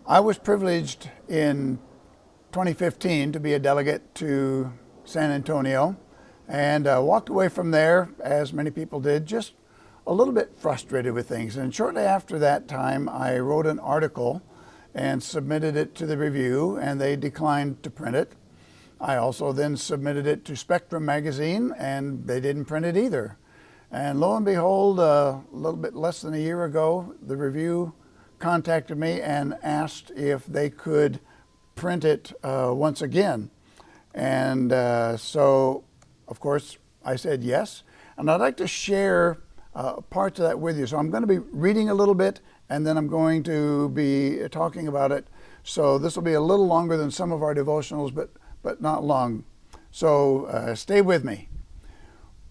I was privileged in 2015 to be a delegate to San Antonio and walked away from there, as many people did, just a little bit frustrated with things. And shortly after that time, I wrote an article and submitted it to the review, and they declined to print it. I also then submitted it to Spectrum magazine, and they didn't print it either. And lo and behold, a little bit less than a year ago, the review contacted me and asked if they could print it once again. And so, of course, I said yes. And I'd like to share parts of that with you. So I'm going to be reading a little bit, and then I'm going to be talking about it. So this will be a little longer than some of our devotionals, but not long. So stay with me.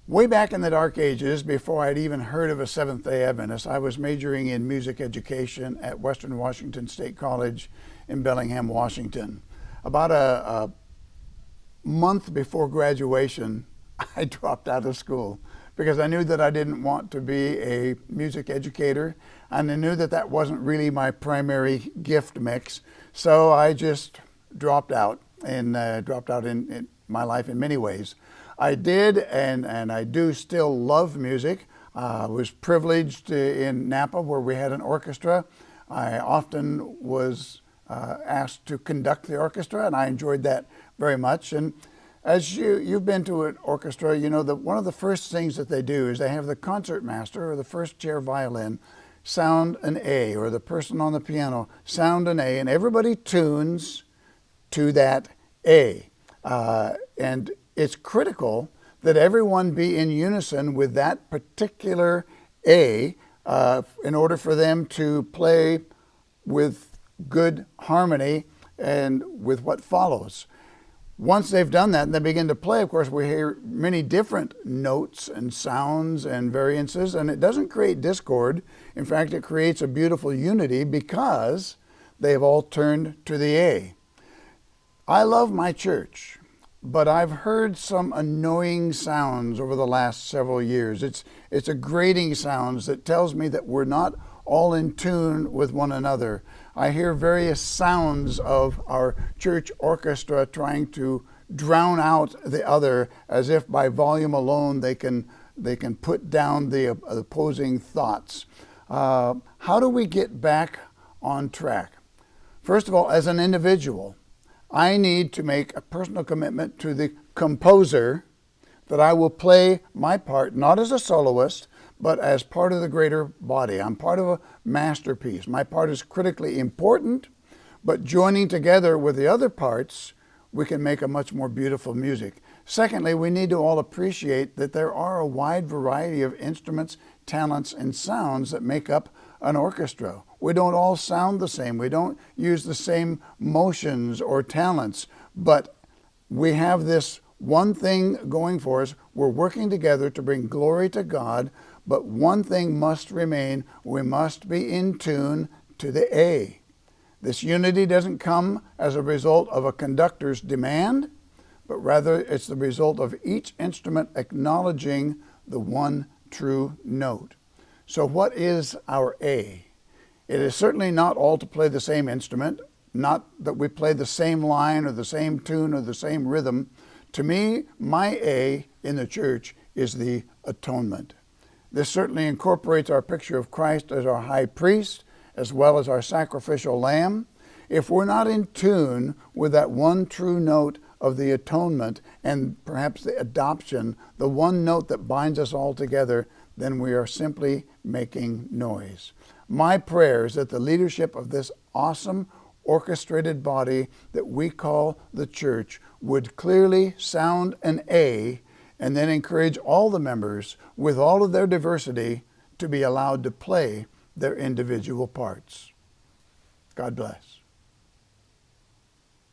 Way back in the dark ages, before I'd even heard of a Seventh-day Adventist, I was majoring in music education at Western Washington State College in Bellingham, Washington. About a month before graduation, I dropped out of school because I knew that I didn't want to be a music educator, and I knew that that wasn't really my primary gift mix. So I just dropped out in my life in many ways. I did, and I do still love music. I was privileged in Napa, where we had an orchestra. I often was asked to conduct the orchestra, and I enjoyed that very much. And as you've been to an orchestra, you know that one of the first things that they do is they have the concertmaster or the first chair violin sound an A, or the person on the piano sound an A, and everybody tunes to that A. And it's critical that everyone be in unison with that particular A in order for them to play with good harmony and with what follows. Once they've done that and they begin to play, of course, we hear many different notes and sounds and variances, and it doesn't create discord. In fact, it creates a beautiful unity because they've all turned to the A. I love my church, but I've heard some annoying sounds over the last several years. It's a grating sounds that tells me that we're not all in tune with one another. I hear various sounds of our church orchestra trying to drown out the other, as if by volume alone they can put down the opposing thoughts. How do we get back on track? First of all, as an individual, I need to make a personal commitment to the composer that I will play my part, not as a soloist, but as part of the greater body. I'm part of a masterpiece. My part is critically important, but joining together with the other parts, we can make a much more beautiful music. Secondly, we need to all appreciate that there are a wide variety of instruments, talents, and sounds that make up an orchestra. We don't all sound the same. We don't use the same motions or talents, but we have this one thing going for us. We're working together to bring glory to God, but one thing must remain. We must be in tune to the A. This unity doesn't come as a result of a conductor's demand, but rather it's the result of each instrument acknowledging the one true note. So what is our A? It is certainly not all to play the same instrument, not that we play the same line or the same tune or the same rhythm. To me, my A in the church is the atonement. This certainly incorporates our picture of Christ as our high priest, as well as our sacrificial lamb. If we're not in tune with that one true note of the atonement and perhaps the adoption, the one note that binds us all together, then we are simply making noise. My prayer is that the leadership of this awesome orchestrated body that we call the church would clearly sound an A, and then encourage all the members, with all of their diversity, to be allowed to play their individual parts. God bless.